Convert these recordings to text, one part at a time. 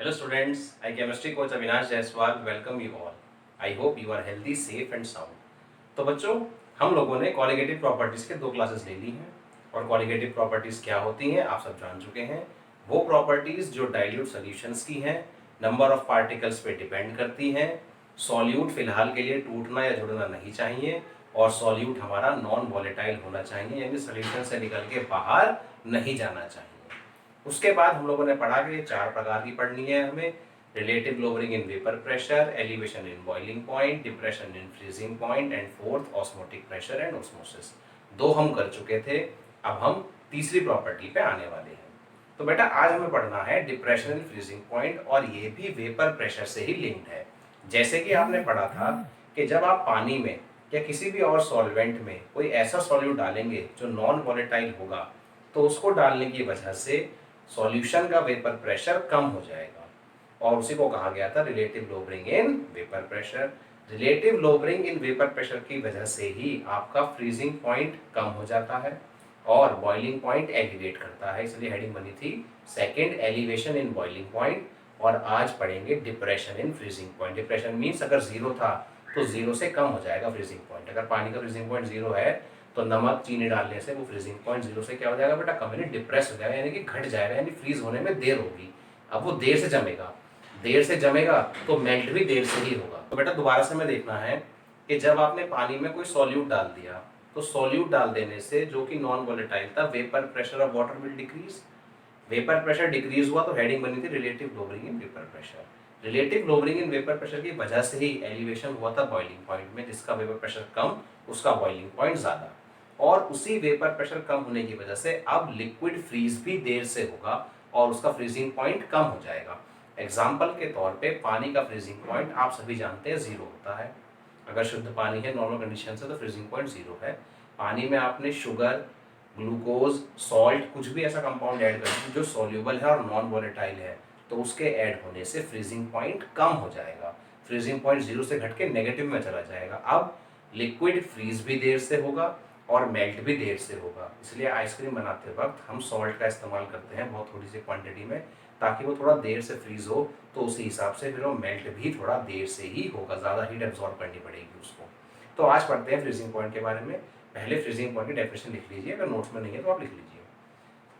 Hello students, I chemistry coach Avinash Jaiswal welcome you all. I hope you are healthy, safe and sound. तो बच्चों हम लोगों ने colligative properties के 2 classes ले ली हैं और कॉलिगेटिव प्रॉपर्टीज क्या होती हैं आप सब जान चुके हैं। वो प्रॉपर्टीज जो डाइल्यूट सॉल्यूशंस की हैं, नंबर ऑफ पार्टिकल्स पे डिपेंड करती हैं, सॉल्यूट फिलहाल के लिए टूटना या जुड़ना नहीं चाहिए और सॉल्यूट हमारा नॉन वॉलेटाइल होना चाहिए, यानी सॉल्यूशन से निकल के बाहर नहीं जाना चाहिए। उसके बाद हम लोगों ने पढ़ा कि 4 प्रकार की पढ़नी है हमें: relative lowering in vapour pressure, elevation in boiling point, depression in freezing point and fourth osmotic pressure and osmosis. 2 हम कर चुके थे, अब हम तीसरी प्रॉपर्टी पे आने वाले हैं। तो बेटा आज हमें पढ़ना है डिप्रेशन इन फ्रीजिंग पॉइंट और ये भी वेपर प्रेशर से ही लिंक्ड है। जैसे कि आपने पढ़ा था कि जब आप पानी में या किसी भी और सॉल्वेंट में कोई ऐसा सॉल्यूट डालेंगे जो नॉन वॉलेटाइल होगा तो उसको डालने की वजह से सॉल्यूशन का वेपर प्रेशर कम हो जाएगा और उसी को कहा गया था relative lowering in vapour pressure. Relative lowering in vapour pressure की वजह से ही आपका फ्रीजिंग पॉइंट कम हो जाता है और बॉइलिंग पॉइंट एलिवेट करता है, इसलिए हेडिंग बनी थी second elevation in boiling point. और आज पढ़ेंगे depression in freezing point. Depression means अगर 0 था तो 0 से कम हो जाएगा फ्रीजिंग पॉइंट। अगर पानी का फ्रीजिंग पॉइंट 0 है तो नमक चीनी डालने से वो फ्रीजिंग पॉइंट 0 से क्या हो जाएगा बेटा, कम, यानी डिप्रेस हो जाएगा, यानी कि घट जाएगा, यानी फ्रीज होने में देर होगी। अब वो देर से जमेगा तो मेल्ट भी देर से ही होगा। तो बेटा दोबारा से हमें देखना है कि जब आपने पानी में कोई सॉल्यूट डाल दिया तो सॉल्यूट डाल देने से जो कि नॉन वोलेटाइल था, vapour pressure of water will decrease. Vapour pressure decrease हुआ तो हेडिंग बनी थी relative lowering in vapour pressure. Relative lowering in vapour pressure की वजह से ही एलिवेशन हुआ था बॉइलिंग पॉइंट में, जिसका वेपर प्रेशर कम उसका बॉइलिंग पॉइंट ज्यादा। और उसी वेपर प्रेशर कम होने की वजह से अब लिक्विड फ्रीज भी देर से होगा और उसका फ्रीजिंग पॉइंट कम हो जाएगा। एग्जाम्पल के तौर पे पानी का फ्रीजिंग पॉइंट आप सभी जानते हैं 0 होता है। अगर शुद्ध पानी है नॉर्मल कंडीशन से तो फ्रीजिंग पॉइंट 0 है। पानी में आपने शुगर, ग्लूकोज, सॉल्ट, कुछ भी ऐसा कंपाउंड ऐड कर दिया जो सॉल्यूबल है और नॉन वोलेटाइल है तो उसके ऐड होने से फ्रीजिंग पॉइंट कम हो जाएगा। फ्रीजिंग पॉइंट 0 से घट के नेगेटिव में चला जाएगा। अब लिक्विड फ्रीज भी देर से होगा और मेल्ट भी देर से होगा, इसलिए आइसक्रीम बनाते वक्त हम सॉल्ट का इस्तेमाल करते हैं बहुत थोड़ी सी क्वांटिटी में, ताकि वो थोड़ा देर से फ्रीज हो तो उसी हिसाब से फिर वो मेल्ट भी थोड़ा देर से ही होगा, ज़्यादा हीट एब्जॉर्ब करनी पड़ेगी उसको। तो आज पढ़ते हैं फ्रीजिंग पॉइंट के बारे में। पहले फ्रीजिंग पॉइंट की डेफिनेशन लिख लीजिए, अगर नोट्स में नहीं है तो आप लिख लीजिए।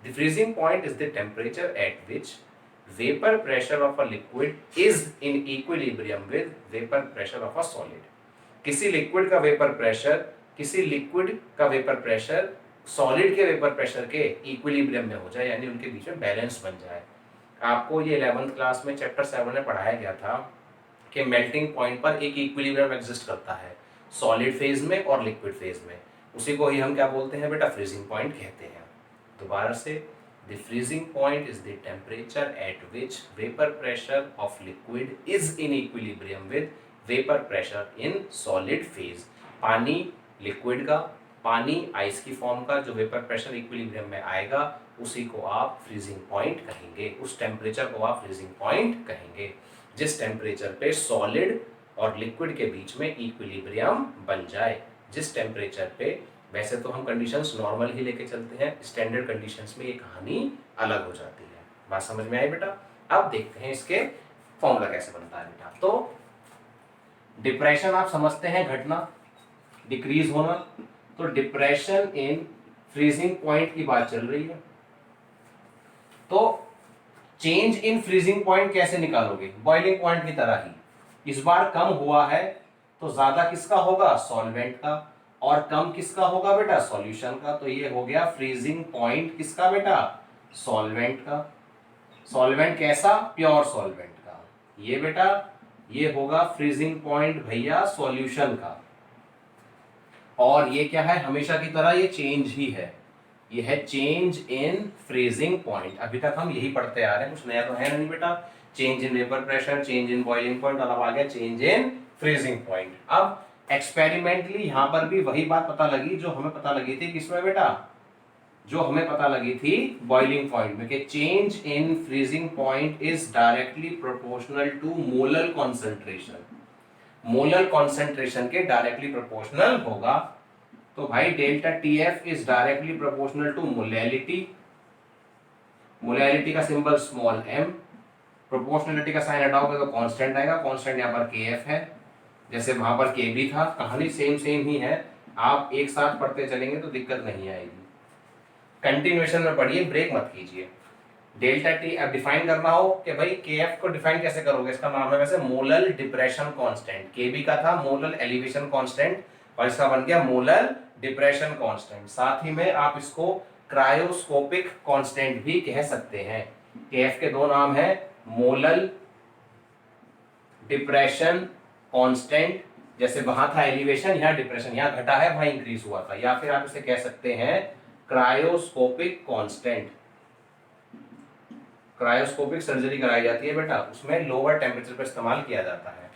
The freezing point is the temperature at which vapour pressure of a liquid is in equilibrium with vapour pressure of a solid. किसी लिक्विड का वेपर प्रेशर सॉलिड के वेपर प्रेशर के इक्विलिब्रियम में हो जाए, यानी उनके बीच में बैलेंस बन जाए। आपको ये 11th क्लास में चैप्टर 7 में पढ़ाया गया था कि मेल्टिंग पॉइंट पर एक इक्विलिब्रियम एग्जिस्ट करता है सॉलिड फेज में और लिक्विड फेज में, उसी को ही हम क्या बोलते हैं बेटा, फ्रीजिंग पॉइंट कहते हैं। दोबारा से, the freezing point is the temperature at which vapour pressure of liquid is in equilibrium with vapour pressure in solid phase. पानी लिक्विड का, पानी आइस की फॉर्म का जो वेपर प्रेशर इक्विलिब्रियम में आएगा उसी को आप फ्रीजिंग पॉइंट कहेंगे, उस टेम्परेचर को आप फ्रीजिंग पॉइंट कहेंगे जिस टेम्परेचर पे सॉलिड और लिक्विड के बीच में इक्विलिब्रियम बन जाए। जिस टेम्परेचर पे, वैसे तो हम कंडीशंस नॉर्मल ही लेके चलते हैं, स्टैंडर्ड कंडीशंस में ये कहानी अलग हो जाती है। बात समझ में आई बेटा? अब देखते हैं इसके फॉर्मूला कैसे बनता है बेटा। तो डिप्रेशन आप समझते हैं घटना, डिक्रीज होना, तो डिप्रेशन इन फ्रीजिंग पॉइंट की बात चल रही है। तो चेंज इन फ्रीजिंग पॉइंट कैसे निकालोगे? बॉइलिंग पॉइंट की तरह ही। इस बार कम हुआ है तो ज्यादा किसका होगा? सॉल्वेंट का, और कम किसका होगा बेटा? सॉल्यूशन का। तो ये हो गया फ्रीजिंग पॉइंट किसका बेटा? सॉल्वेंट का। सॉल्वेंट कैसा? प्योर सॉल्वेंट का। ये बेटा ये होगा फ्रीजिंग पॉइंट भैया सॉल्यूशन का। और ये क्या है? हमेशा की तरह ये चेंज ही है, ये है चेंज इन फ्रीजिंग पॉइंट। अभी तक हम यही पढ़ते आ रहे हैं, कुछ नया तो है नहीं बेटा। Change in vapour pressure, change in boiling point, और अब आ गया चेंज इन फ्रीजिंग पॉइंट। अब एक्सपेरिमेंटली यहां पर भी वही बात पता लगी जो हमें पता लगी थी किसमें बेटा? जो हमें पता लगी थी बॉइलिंग पॉइंट में, कि change in freezing point is directly proportional to molar concentration. Molar concentration के डायरेक्टली प्रोपोर्शनल होगा। तो भाई delta T F is directly proportional to molality. Molality का सिंबल स्मॉल m, प्रोपोर्शनलिटी का साइन हटाओगे तो कांस्टेंट आएगा, कांस्टेंट यहाँ पर के एफ है, जैसे वहां पर के बी था, कहानी सेम सेम ही है। आप एक साथ पढ़ते चलेंगे तो दिक्कत नहीं आएगी। कंटिन्यूएशन में पढ़िए, ब्रेक मत कीजिए। डेल्टा टी अब डिफाइन करना हो कि भाई के एफ को डिफाइन कैसे करोगे, इसका नाम है वैसे मोलर डिप्रेशन कांस्टेंट। के बी का था मोलर एलिवेशन कांस्टेंट और इसका बन गया मोलर डिप्रेशन कांस्टेंट। साथ ही में आप इसको क्रायोस्कोपिक कांस्टेंट भी कह सकते हैं। के एफ के दो नाम है, मोलर डिप्रेशन कांस्टेंट, जैसे वहां था एलिवेशन, यहाँ डिप्रेशन, यहाँ घटा है वहां इंक्रीज हुआ था, या फिर आप इसे कह सकते हैं क्रायोस्कोपिक कांस्टेंट। क्रायोस्कोपिक सर्जरी कराई जाती है बेटा, उसमें लोअर टेम्परेचर पर इस्तेमाल किया जाता है।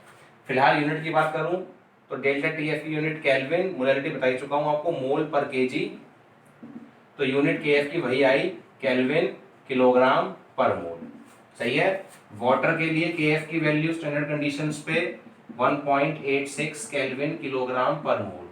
फिलहाल यूनिट की बात करूं तो डेल्टा टी एफ की यूनिट केल्विन, मोलरिटी बता ही चुका हूं आपको, मोल पर केजी, तो यूनिट के एफ की वही आई, केल्विन किलोग्राम पर मोल। सही है। वाटर के लिए के एफ की वैल्यू स्टैंडर्ड कंडीशंस पे 1.86 केल्विन किलोग्राम पर मोल।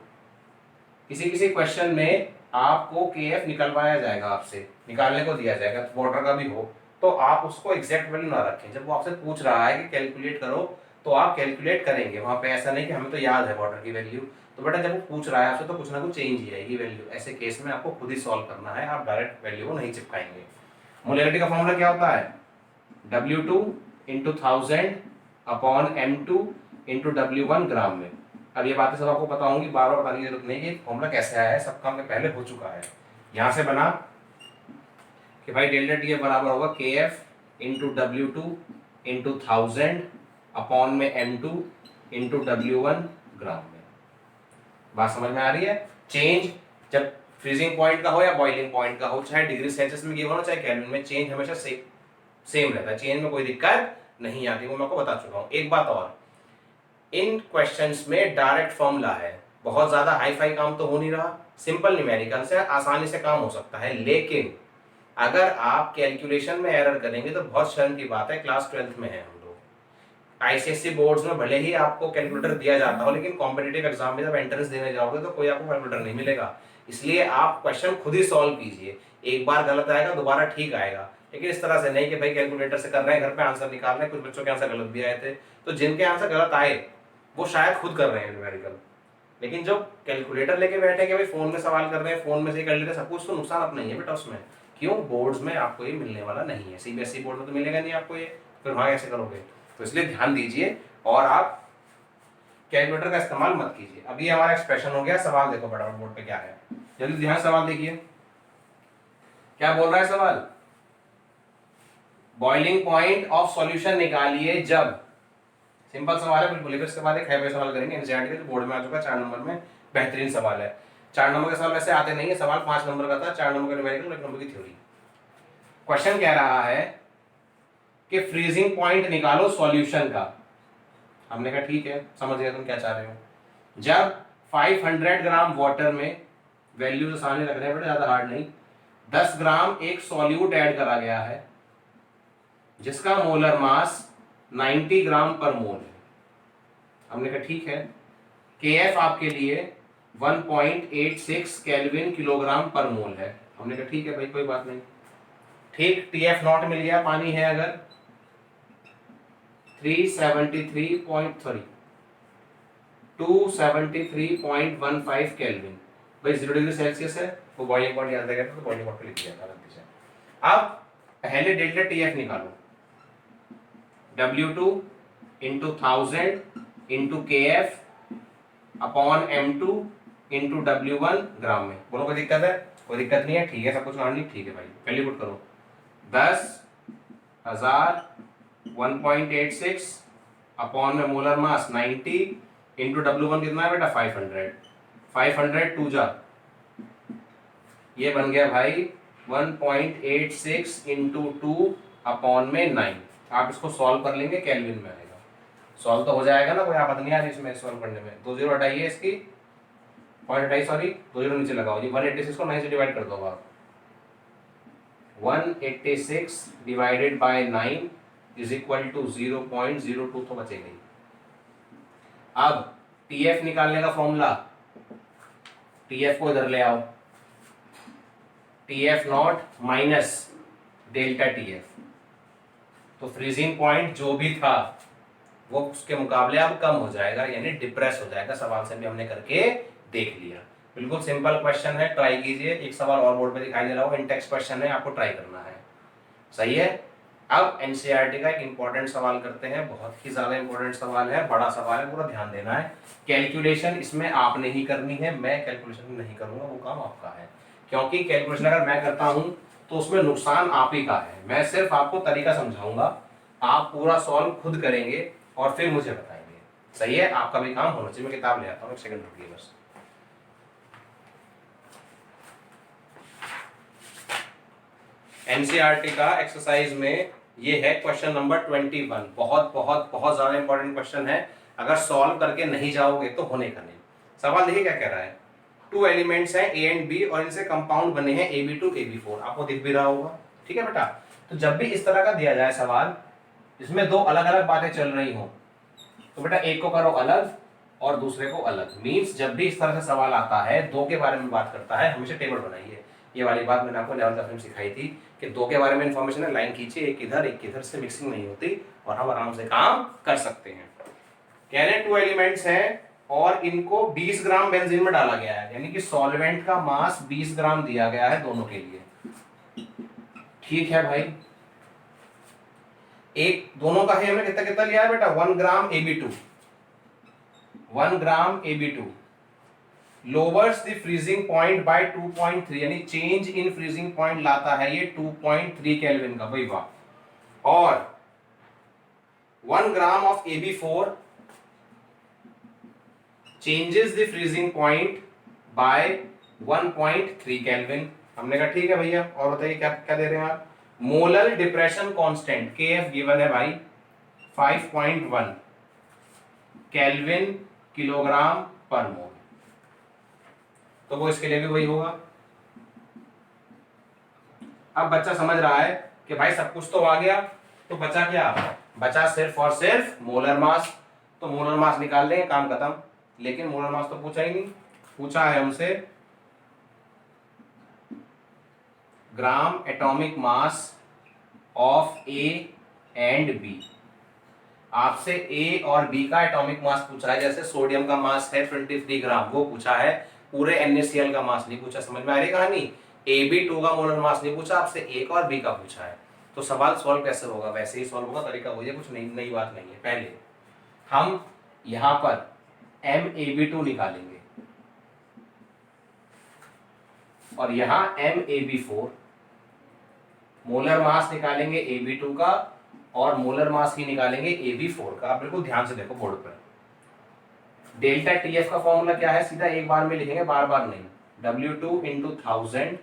किसी किसी क्वेश्चन में आपको के एफ निकलवाया जाएगा, आपसे निकालने को दिया जाएगा, वाटर का भी हो, तो आप उसको एग्जैक्ट वैल्यू ना रखें। जब वो आपसे पूछ रहा है कि कैलकुलेट करो, तो आप कैलकुलेट करेंगे वहां पे, ऐसा नहीं कि हमें तो याद है वाटर की वैल्यू। तो बेटा जब वो पूछ रहा है आपसे तो कुछ ना कुछ चेंज ही आएगी वैल्यू, ऐसे केस में आपको खुद ही सॉल्व करना है, आप डायरेक्ट वैल्यू को नहीं चिपकाएंगे। मोलरिटी का फॉर्मूला क्या होता है, W2 into 1000 upon M2 into W1 ग्राम में। अब ये बातें सब आपको पता होंगी, बार बार बताने की जरूरत नहीं है, फॉर्मूला कैसे आया है सब काम में पहले हो चुका है। यहां से बना कि भाई डेल्टा टी एफ बराबर होगा के F into W2 into 1000 upon में M2 इंटू W1 ग्राम में। बात समझ में आ रही है। चेंज जब फ्रीजिंग पॉइंट का हो या बॉइलिंग पॉइंट का हो, चाहे डिग्री सेल्सियस में गिवन हो चाहे केल्विन में, चेंज हमेशा सेम रहता है, चेंज में कोई दिक्कत नहीं आती, वो मैं आपको बता चुका हूं। एक बात और, इन क्वेश्चंस में डायरेक्ट फॉर्मूला है, बहुत ज्यादा हाई फाई काम तो हो नहीं रहा, सिंपल न्यूमेरिकल से आसानी से काम हो सकता है। लेकिन अगर आप कैलकुलेशन में एरर करेंगे तो बहुत शर्म की बात है, क्लास 12th में है हम लोग, आईसीएससी बोर्ड्स में भले ही आपको कैलकुलेटर दिया जाता हो, लेकिन कॉम्पिटिटिव एग्जाम में जब एंट्रेंस देने जाओगे तो कोई आपको कैलकुलेटर नहीं मिलेगा। इसलिए आप क्वेश्चन खुद ही सॉल्व कीजिए, एक बार गलत आएगा दोबारा ठीक आएगा, लेकिन इस तरह से नहीं कि भाई कैलकुलेटर से कर रहे हैं, घर पे आंसर निकाल रहे हैं। कुछ बच्चों के आंसर गलत भी आए थे, तो जिनके आंसर गलत आए वो शायद खुद कर रहे हैं न्यूमेरिकल, लेकिन जो कैलकुलेटर लेके बैठे कि भाई फोन में सवाल कर रहे हैं, फोन में से कर लेते हैं सब कुछ, तो नुकसान अपना ही है बेटा उसमें। क्यों, बोर्ड्स में आपको ये मिलने वाला नहीं है, सीबीएसई बोर्ड में तो मिलेगा नहीं आपको ये, फिर वहां कैसे करोगे। तो इसलिए ध्यान दीजिए और आप कैलकुलेटर का इस्तेमाल मत कीजिए। अभी हमारा एक्सप्रेशन हो गया, सवाल देखो फटाफट बोर्ड पे क्या है, जल्दी ध्यान सवाल देखिए क्या बोल रहा है सवाल। बॉइलिंग पॉइंट ऑफ सॉल्यूशन निकालिए जब, सिंपल सवाल है बिल्कुल। इसके बाद एक हैवी सवाल करेंगे एनसीईआरटी के, बोर्ड में आ चुका 4 नंबर में, बेहतरीन सवाल है। 4 नंबर के सवाल वैसे आते नहीं है, सवाल 5 नंबर का था, 4 नंबर का न्यूमेरिकल, 1 नंबर की थ्योरी। क्वेश्चन कह रहा है कि फ्रीजिंग पॉइंट निकालो सॉल्यूशन का। हमने कहा ठीक है, समझ गया तुम क्या चाह रहे हो। जब 500 ग्राम वाटर में, वैल्यू तो सामने रख रहे हैं बेटा, ज्यादा हार्ड नहीं, 10 ग्राम एक सॉल्यूट ऐड करा गया है जिसका मोलर मास 90 ग्राम पर मोल है। हमने कहा ठीक है, के एफ आपके लिए 1.86 केल्विन किलोग्राम पर मोल है। हमने कहा ठीक है भाई कोई बात नहीं, ठीक। टी एफ नॉट मिल गया, पानी है अगर 273.15 केल्विन, भाई 0 डिग्री सेल्सियस है, वो बॉइलिंग पॉइंट याद रहेगा तो बॉइलिंग पॉइंट पे लिख दिया था। अब पहले डेल्टा टी एफ निकालो, W2 इंटू 1000 इंटू के F upon M2 into W1 ग्राम में। बोलो कोई दिक्कत है, कोई दिक्कत नहीं है, ठीक है, सब कुछ मान ली, ठीक है भाई। वैल्यू पुट करो, 10,000 1.86 अपॉन में मोलर मास 90 इंटू W1 कितना है बेटा 500, 500 टू जा, ये बन गया भाई 1.86 इंटू 2 अपॉन में 9। आप इसको सॉल्व कर लेंगे, केल्विन में आएगा, सॉल्व तो हो जाएगा ना, कोई आपत्ति नहीं आ रही इसमें सॉल्व करने में। 2 जीरो हटाइए, इसकी पॉइंट हटाइए, सॉरी 2 जीरो नीचे लगाओ जी। 186 को 9 से डिवाइड कर दो आप, 186 divided by 9 is equal to 0.02 तो बचेगी। अब टीएफ निकालने का फॉर्मूला, टीएफ को इधर ले आओ, TF not minus delta TF, तो फ्रीजिंग पॉइंट जो भी था वो उसके मुकाबले अब कम हो जाएगा, यानी डिप्रेस हो जाएगा। सवाल से भी हमने करके देख लिया। बिल्कुल सिंपल क्वेश्चन है, ट्राई कीजिए। एक सवाल और बोर्ड पे दिखाई दे रहा होगा, इन टेक्स्ट क्वेश्चन है, आपको ट्राई करना है। सही है। अब एनसीईआरटी का एक इंपॉर्टेंट सवाल करते हैं, बहुत ही ज्यादा इंपॉर्टेंट सवाल है, बड़ा सवाल है, पूरा ध्यान देना है। कैलकुलेशन इसमें आपने ही करनी है, मैं कैलकुलेशन नहीं करूंगा, वो काम आपका है। क्योंकि कैलकुलेशन अगर मैं करता हूं तो उसमें नुकसान आप ही का है। मैं सिर्फ आपको तरीका समझाऊंगा, आप पूरा सॉल्व खुद करेंगे और फिर मुझे बताएंगे। सही है, आपका भी काम होना चाहिए। मैं किताब ले आता हूँ, एक सेकंड रुकिए बस। एनसीईआरटी का एक्सरसाइज में ये है क्वेश्चन नंबर 21। बहुत बहुत बहुत ज्यादा इंपॉर्टेंट क्वेश्चन है, अगर सॉल्व करके नहीं जाओगे तो होने का नहीं। सवाल देखिए क्या कह रहा है। टू एलिमेंट्स हैं ए एंड बी और इनसे कंपाउंड बने हैं AB2 AB4, आपको दिख भी रहा होगा। ठीक है बेटा, तो जब भी इस तरह का दिया जाए सवाल, इसमें दो अलग अलग बातें चल रही हो, तो बेटा एक को करो अलग और दूसरे को अलग। मींस जब भी इस तरह से सवाल आता है, दो के बारे में बात करता है, हमेशा टेबल बनाइए। ये वाली बात मैंने आपको 11th में सिखाई थी कि दो के बारे में इंफॉर्मेशन है, लाइन खींचिए, एक इधर से मिक्सिंग नहीं होती और हम आराम से काम कर सकते हैं। कह रहे टू एलिमेंट्स हैं और इनको 20 ग्राम बेंजीन में डाला गया है, यानी कि सॉल्वेंट का मास 20 ग्राम दिया गया है दोनों के लिए। ठीक है भाई, एक दोनों का है, हमने कितना कितना लिया है बेटा, 1 ग्राम AB2, 1 gram AB2 lowers the freezing point by 2.3, यानी चेंज इन फ्रीजिंग पॉइंट लाता है ये 2.3 केल्विन का भाई वाह। और 1 gram of AB4 changes the freezing point by 1.3 kelvin. हमने कहा ठीक है भैया, और बताइए क्या क्या दे रहे हैं आप। Molar depression constant KF given है भाई 5.1 केल्विन किलोग्राम पर मोल, तो वो इसके लिए भी वही होगा। अब बच्चा समझ रहा है कि भाई सब कुछ तो आ गया, तो बचा क्या, बचा सिर्फ और सिर्फ मोलर मास। तो मोलर मास निकाल देंगे, काम खत्म। लेकिन मोलर मास तो पूछा ही नहीं, पूछा है हमसे gram atomic mass of A and B। आपसे A और B का एटॉमिक मास पूछा है, जैसे सोडियम का मास है 23 ग्राम, वो पूछा है। पूरे NaCl का मास नहीं पूछा। समझ में आ रही कहानी। AB2 का मोलर मास नहीं पूछा आपसे, A का और B का पूछा है। तो सवाल सॉल्व कैसे होगा, वैसे ही सॉल्व होगा, तरीका वही है, कुछ नई बात नहीं है। पहले हम यहां पर MAB2 निकालेंगे और यहां MAB4, मोलर मास निकालेंगे AB2 का और मोलर मास ही निकालेंगे AB4 का। आप बिल्कुल ध्यान से देखो बोर्ड पर। डेल्टा TF का फॉर्मूला क्या है, सीधा एक बार में लिखेंगे, बार बार नहीं। W2 इंटू 1000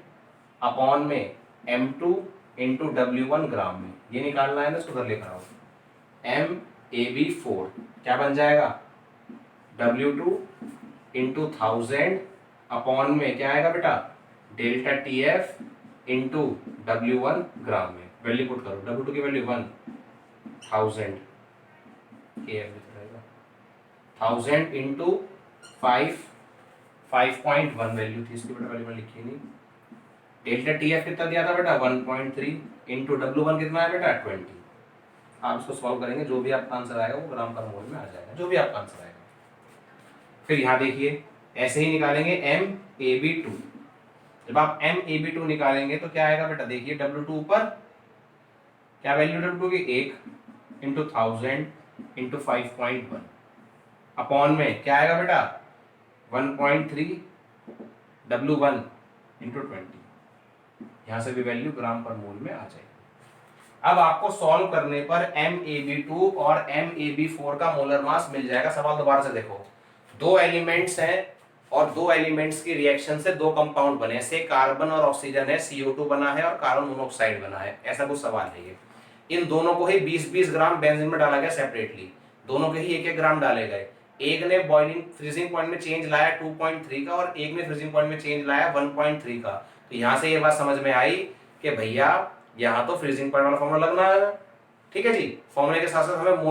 अपॉन में M2 इंटू W1 ग्राम में, ये निकालना है ना, इसको उधर लिख रहा हूं। MAB4 क्या बन जाएगा, W2 इंटू 1000 अपॉन में क्या आएगा बेटा, डेल्टा TF इंटू W1 ग्राम में। वैल्यू पुट करो, W2 की वैल्यू 1000 KF 1000 इंटू 5.1 वैल्यू थी इसकी बेटा, वैल्यू में लिखी नहीं। डेल्टा TF कितना दिया था बेटा 1.3 इंटू W1 कितना है बेटा 20। आप इसको सॉल्व करेंगे, जो भी आपका आंसर आएगा वो ग्राम पर मोल में आ जाएगा, जो भी आपका आंसर आएगा। फिर यहाँ देखिए ऐसे ही निकालेंगे MAB2। जब आप MAB2 निकालेंगे तो क्या आएगा बेटा, देखिए W2 पर क्या वैल्यू W2 की 1 इंटू 1000 इंटू 5.1 अपॉन में क्या आएगा बेटा 1.3 W1 इंटू 20। यहां से भी वैल्यू ग्राम पर मोल में आ जाएगी। अब आपको सॉल्व करने पर MAB2 और MAB4 का मोलर मास मिल जाएगा। सवाल दोबारा से देखो, दो एलिमेंट्स हैं और दो एलिमेंट्स की रिएक्शन से दो कंपाउंड बने, ऐसे कार्बन और ऑक्सीजन है, CO2 बना है और कार्बन मोनोऑक्साइड बना है, ऐसा कुछ सवाल है ये। इन दोनों को ही 20-20 ग्राम बेंजीन में डाला गया सेपरेटली, दोनों के ही 1-1 ग्राम डाले गए। एक ने बॉइलिंग फ्रीजिंग पॉइंट में चेंज लाया 2.3 का और एक ने फ्रीजिंग पॉइंट में चेंज लाया 1.3 का। तो यहां से ये बात समझ में आई कि भैया यहाँ तो फ्रीजिंग पॉइंट वाला फॉर्मूला लगना है। ठीक है जी, फॉर्मूले के साथ साथ हमें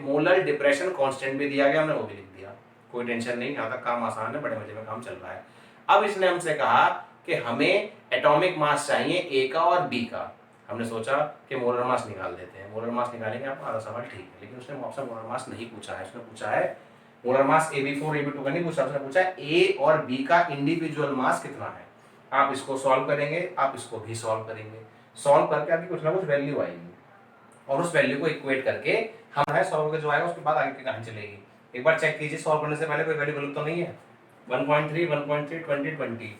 मोलर डिप्रेशन कांस्टेंट भी दिया गया, हमने वो भी लिख दिया। कोई टेंशन नहीं, यहाँ तक काम आसान है, बड़े मजे में काम चल रहा है। अब इसने हमसे कहा कि हमें एटॉमिक मास चाहिए A का और B का। हमने सोचा कि मोलर मास निकाल देते हैं, मोलर मास निकालेंगे, आपको आधा सवाल ठीक है, लेकिन उसने आपसे मोलर मास नहीं पूछा है, उसने पूछा है मोलर मास AB4 AB2 का नहीं पूछा, उसने पूछा है ए और बी का इंडिविजुअल मास कितना है। आप इसको सॉल्व करेंगे, आप इसको भी सॉल्व करेंगे, सॉल्व करके आपकी कुछ ना कुछ वैल्यू आएगी और उस वैल्यू को इक्वेट करके हम है सॉल्व करके जो आएगा उसके बाद आगे की कहानी चलेगी। एक बार चेक कीजिए सॉल्व करने से पहले कोई वैल्यू गलत तो नहीं है। 1.3 1.3 20 20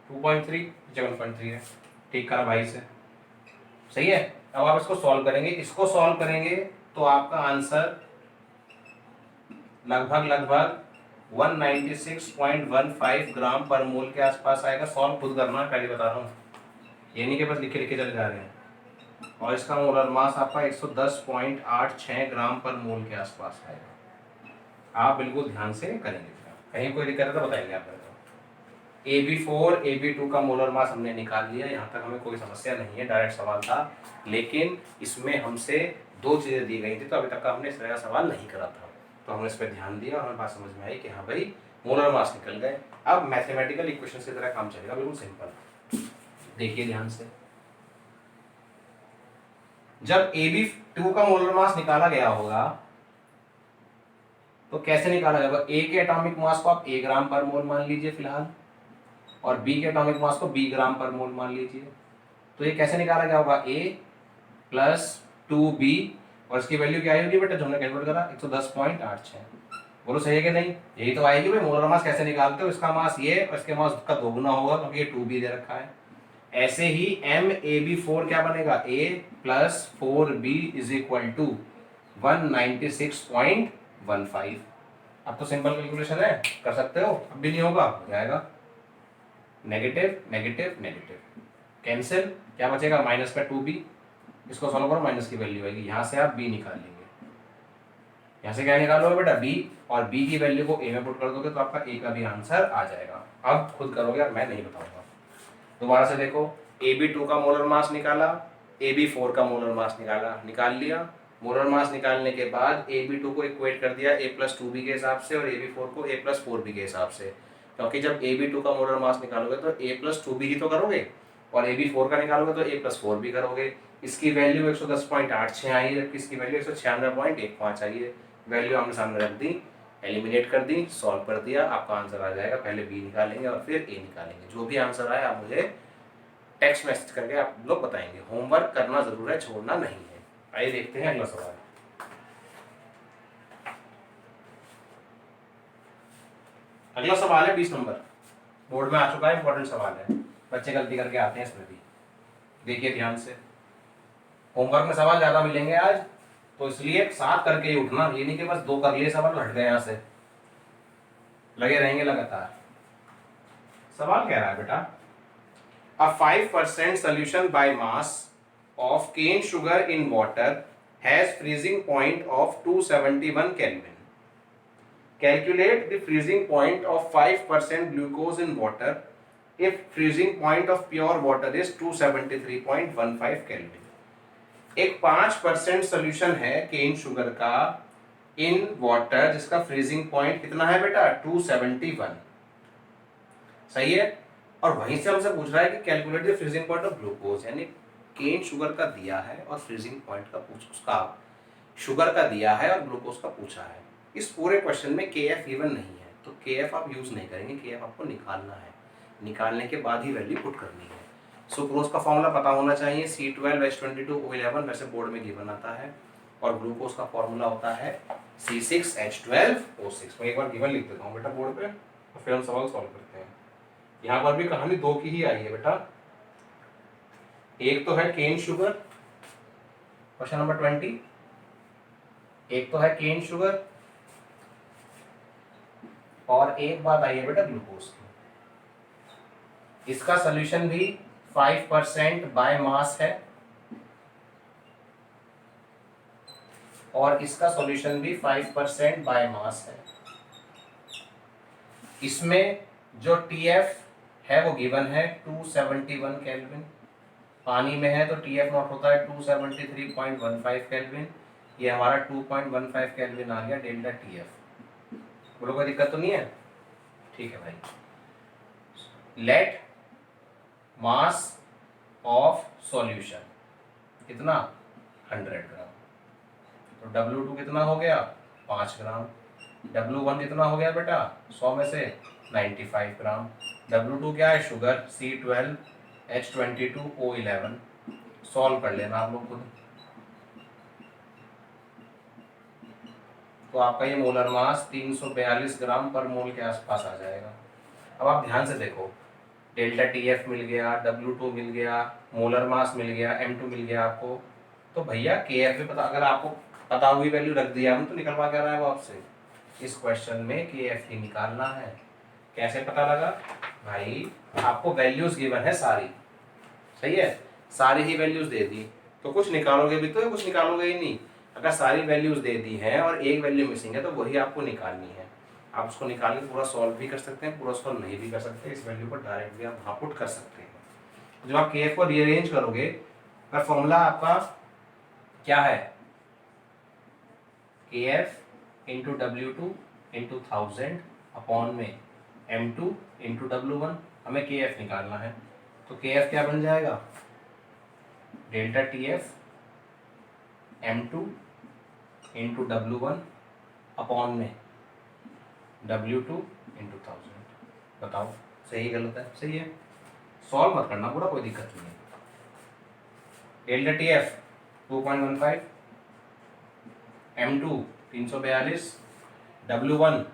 2.3 1.3 है, ठीक करा भाई से, सही है। अब आप इसको सॉल्व करेंगे, इसको सॉल्व करेंगे तो आपका आंसर लगभग 196.15 ग्राम पर मोल के आसपास आएगा। सॉल्व खुद करना है, पहले बता रहा हूँ, ये नहीं कि बस लिखे लिखे चले जा रहे हैं। और इसका मोलर मास आपका 110.86 ग्राम पर मोल के आसपास आएगा। आप बिल्कुल ध्यान से करेंगे, कहीं कोई दिक्कत है तो बताएंगे आप। AB4 AB2 का मोलर मास हमने निकाल लिया, यहाँ तक हमें कोई समस्या नहीं है, डायरेक्ट सवाल था, लेकिन इसमें हमसे दो चीज़ें दी गई थी तो अभी तक का हमने इस तरह का सवाल नहीं करा था, तो हमने इस पर ध्यान दिया और हमें बात समझ में आई कि हाँ भाई मोलर मास निकल गए। अब मैथमेटिकल इक्वेशन की तरह काम चलेगा, बिल्कुल सिंपल। देखिए ध्यान से, जब AB2 का मोलर मास निकाला गया होगा तो कैसे निकाला जाएगा, ए के एटॉमिक मास को आप A ग्राम पर मोल मान लीजिए फिलहाल, और बी के एटॉमिक मास को B ग्राम पर मोल मान लीजिए। तो ये कैसे निकाला गया होगा, A प्लस 2B और इसकी वैल्यू क्या आई होगी बेटा, जो हमने कैलकुलेट करा 110.86। बोलो सही है कि नहीं, यही तो आएगी भाई। मोलर मास कैसे निकालते हो, इसका मास ये और इसके मास का दोगुना होगा क्योंकि ये 2B दे रखा है। ऐसे ही MAB4 क्या बनेगा, A plus 4B is equal to 196.15। अब तो सिंपल कैलकुलेशन है, कर सकते हो, अब भी नहीं होगा, हो जाएगा नेगेटिव नेगेटिव नेगेटिव कैंसिल, क्या बचेगा माइनस का 2B, इसको सॉल्व करो माइनस की वैल्यू आएगी, यहाँ से आप B निकाल लेंगे, यहाँ से क्या निकालोगे बेटा B, और B की वैल्यू को A में पुट कर दोगे तो आपका A का भी आंसर आ जाएगा। अब खुद करोगे, अब मैं नहीं बताऊंगा। दोबारा से देखो, AB2 का मोलर मास निकाला, AB4 का मोलर मास निकाल लिया। मोलर मास निकालने के बाद AB2 को इक्वेट कर दिया A प्लस 2B के हिसाब से और AB4 को A प्लस 4B के हिसाब से, क्योंकि जब AB2 का मोलर मास निकालोगे तो A प्लस 2B ही तो करोगे और AB4 का निकालोगे तो A प्लस 4B करोगे। इसकी वैल्यू 110.86 आई है, जबकि इसकी वैल्यू 196.15 आई है। वैल्यू हमने सामने रख दी, एलिमिनेट कर दी, सॉल्व कर दिया, आपका आंसर आ जाएगा। पहले B निकालेंगे और फिर A निकालेंगे, जो भी आंसर आए आप मुझे टेक्स्ट मैसेज करके आप लोग बताएंगे। होमवर्क करना जरूर है, छोड़ना नहीं है। आइए देखते हैं अगला सवाल। अगला सवाल है 20 नंबर, बोर्ड में आ चुका है, इंपॉर्टेंट सवाल है, बच्चे गलती करके आते हैं इसमें भी। देखिए ध्यान से, होमवर्क में सवाल ज्यादा मिलेंगे आज, तो इसलिए साथ करके ही उठना, ये नहीं कि बस दो कर लिए सवाल हट गए, यहां से लगे रहेंगे लगातार। सवाल कह रहा है बेटा, a 5% solution by mass of cane sugar in water has freezing point of 271 Kelvin. Calculate the freezing point of 5% glucose in water if freezing point of pure water is 273.15 Kelvin. एक 5% सोल्यूशन है cane sugar का in water, जिसका freezing point कितना है बेटा, 271, सही है। और वहीं से हमसे पूछ रहा है कि calculate the freezing point of glucose, यानी केन शुगर का दिया है और फ्रीजिंग पॉइंट का उसका शुगर का दिया है और ग्लूकोज का पूछा है। इस पूरे क्वेश्चन में KF इवन नहीं है, तो KF आप यूज नहीं करेंगे, KF आपको निकालना है, निकालने के बाद ही वैल्यू पुट करनी है। सुक्रोज का फॉर्मूला पता होना चाहिए, C12H22O11, वैसे बोर्ड में गिवन आता है, और ग्लूकोज का फॉर्मूला होता है C6H12O6। मैं एक बार गिवन लिख देता हूँ बेटा बोर्ड पे, और फिर हम सवाल सॉल्व करते हैं। यहाँ पर भी कहानी दो की ही आई है बेटा, एक तो है केन शुगर, क्वेश्चन नंबर 20, एक तो है केन शुगर और एक बात आई है बेटा ग्लूकोज की। इसका सोल्यूशन भी 5% बाय मास है और इसका सॉल्यूशन भी 5% बाय मास है। इसमें जो TF है वो गिवन है 271 केल्विन, पानी में है तो TF नॉट होता है 273.15 केल्विन, ये हमारा 2.15 केल्विन आ गया डेल्टा TF। बोलो कोई दिक्कत तो नहीं है, ठीक है भाई। लेट मास ऑफ सॉल्यूशन, कितना 100 ग्राम। तो W2 कितना हो गया 5 ग्राम। W1 कितना हो गया बेटा 100 में से 95 ग्राम। W2 क्या है शुगर C12H22O11। सॉल्व कर लेना आप लोग खुद। तो आपका ये मोलर मास 342 ग्राम पर मोल के आसपास आ जाएगा। अब आप ध्यान से देखो, डेल्टा TF मिल गया, W2 मिल गया, मोलर मास मिल गया, M2 मिल गया आपको। तो भैया KF भी पता, अगर आपको पता हुई वैल्यू रख दिया हम तो निकलवा क्या रहा है वो आपसे, इस क्वेश्चन में KF ही निकालना है। कैसे पता लगा भाई, आपको वैल्यूज गिवन है सारी, सही है, सारी ही वैल्यूज दे दी, तो कुछ निकालोगे भी तो, कुछ निकालोगे ही नहीं। अगर सारी वैल्यूज दे दी हैं और एक वैल्यू मिसिंग है तो वही आपको निकालनी है। आप उसको निकाल के पूरा सॉल्व भी कर सकते हैं, पूरा सॉल्व नहीं भी कर सकते, इस वैल्यू को डायरेक्ट भी आप वहाँ पुट कर सकते हैं। जब आप KF को रीअरेंज करोगे, अगर फॉर्मूला आपका क्या है KF into W2 into 1000 upon में M2 इंटू W1, हमें KF निकालना है। तो KF क्या बन जाएगा delta TF M2 into W1 upon में W2 इंटू 1000। बताओ सही गलत है? सही है। सॉल्व मत करना पूरा, कोई दिक्कत नहीं है। डेल्टा TF 2.15, M2 342, W1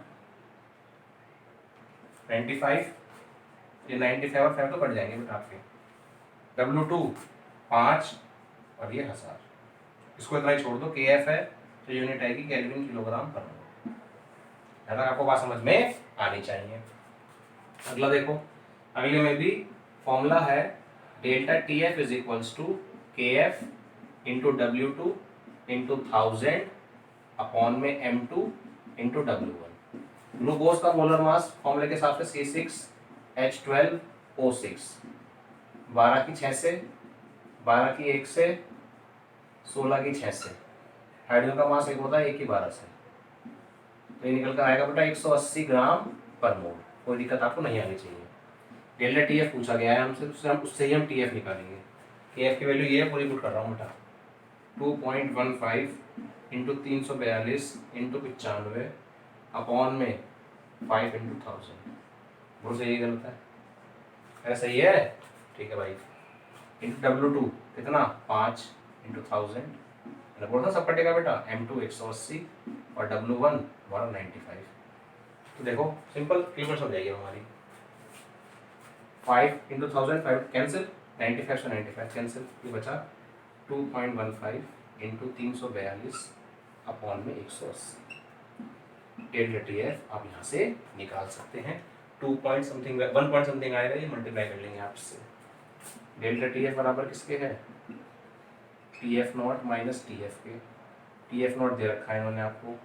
95, ये 95 और 5 तो कट जाएंगे बेटा आपके, W2 5 और ये 1000। इसको इतना ही छोड़ दो, KF है तो यूनिट आएगी केल्विन किलोग्राम पर मोल। है ना, आपको बात समझ में आनी चाहिए। अगला देखो, अगले में भी फॉर्मूला है delta TF is equals to KF into W2 into 1000 upon में M2 इंटू W1। ग्लूकोज का मोलर मास फॉर्मूले के हिसाब से C6H12O6, 12 की 6 से, 12 की 1 से, 16 की 6 से। हाइड्रोजन का मास एक होता है 1 की 12 से, तो ये निकल कर आएगा बेटा 180 ग्राम पर मोल। कोई दिक्कत आपको नहीं आनी चाहिए। डेल्टा TF पूछा गया है हमसे, उससे ही हम TF निकालेंगे। KF की वैल्यू ये है, पूरी पुट कर रहा हूँ बेटा, 2.15 इंटू 342 इंटू 95 अपॉन में 5 इंटू 1000। वो सही गलत है? है सही है, ठीक है भाई। इंटू W2 कितना 5 इंटू 1000, बोलता सब कटेगा बेटा, M2 180 और W1 हमारा 95। तो देखो सिंपल कैलकुलेशन हो जाएगी हमारी। 5 इंटू 1000 5 कैंसिल, 95 से 95 कैंसिल, ये बचा 2.15 इंटू 342 अपॉन में 180। डेल्टा TF आप यहाँ से निकाल सकते हैं। 2 पॉइंट समथिंग 1 पॉइंट समथिंग आएगा, ये मल्टीप्लाई कर लेंगे आप इससे। डेल्टा TF बराबर किसके है TF नॉट माइनस TF के। TF नॉट दे रखा है इन्होंने आपको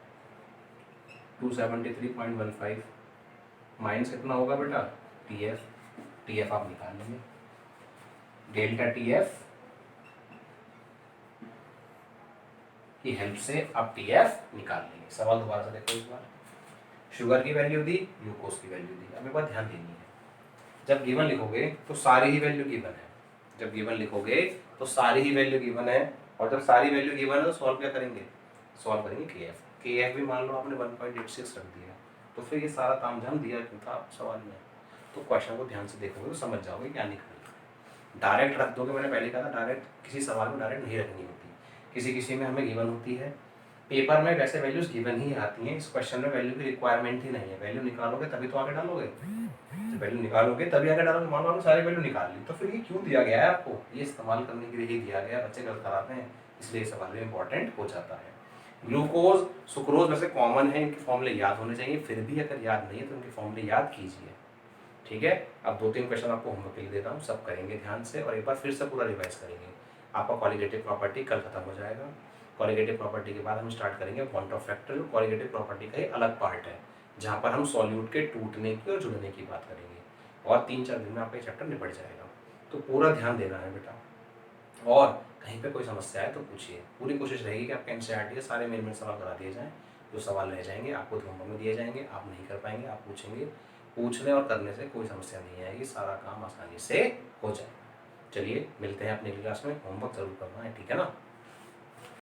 273.15 माइनस कितना होगा बेटा TF आप निकाल लेंगे। डेल्टा TF की हेल्प से आप TF निकाल लेंगे। सवाल दोबारा से देखो एक बार। शुगर की वैल्यू दी, ग्लूकोज की वैल्यू दी। अब एक बात ध्यान देनी है, जब गिवन लिखोगे तो सारी ही वैल्यू गिवन है। जब गिवन लिखोगे तो सारी ही वैल्यू गिवन है, और जब सारी वैल्यू गिवन है तो सॉल्व क्या करेंगे, सॉल्व करेंगे KF भी मान लो आपने 1.86 रख दिया, तो फिर ये सारा तामझाम दिया क्यों था आपको सवाल में। तो क्वेश्चन को ध्यान से देखोगे तो समझ जाओगे क्या निकलेगा। डायरेक्ट रख दोगे, मैंने पहले कहा था डायरेक्ट किसी सवाल में डायरेक्ट नहीं रखनी होती, किसी किसी में हमें गिवन होती है। पेपर में वैसे वैल्यूज गिवन ही आती हैं, इस क्वेश्चन में वैल्यू की रिक्वायरमेंट ही नहीं है। वैल्यू निकालोगे तभी तो आगे डालोगे, जब वैल्यू निकालोगे तभी आगे डालोगे। मान लो सारी वैल्यू निकाल ली, तो फिर ये क्यों दिया गया है आपको, ये इस्तेमाल करने के लिए ही दिया गया। बच्चे गलत कराते हैं, इसलिए सवाल में इंपॉर्टेंट हो जाता है। ग्लूकोज सुक्रोज वैसे कॉमन है, इनके फॉर्मूले याद होने चाहिए, फिर भी अगर याद नहीं है तो इनके फॉर्मूले याद कीजिए, ठीक है। अब 2-3 क्वेश्चन आपको होमवर्क के लिए देता हूँ, सब करेंगे ध्यान से, और एक बार फिर से पूरा रिवाइज करेंगे। आपका कॉलिगेटिव प्रॉपर्टी कल खत्म हो जाएगा। कॉलिगेटिव प्रॉपर्टी के बाद हम स्टार्ट करेंगे क्वांटम फैक्टर, जो कॉलिगेटिव प्रॉपर्टी का एक अलग पार्ट है, जहाँ पर हम सॉल्यूट के टूटने की और जुड़ने की बात करेंगे, और 3-4 दिन में आपका ये चैप्टर निपट जाएगा। तो पूरा ध्यान देना है बेटा, और कहीं पे कोई समस्या है तो पूछिए। पूरी कोशिश रहेगी कि आपके NCERT के सारे मेन सवाल करा दिए जाएँ। जो सवाल रह जाएंगे आपको होमवर्क में दिए जाएंगे, आप नहीं कर पाएंगे आप पूछेंगे, पूछने और करने से कोई समस्या नहीं आएगी, सारा काम आसानी से हो जाएगा। चलिए मिलते हैं अपनी क्लास में, होमवर्क जरूर करना है, ठीक है ना।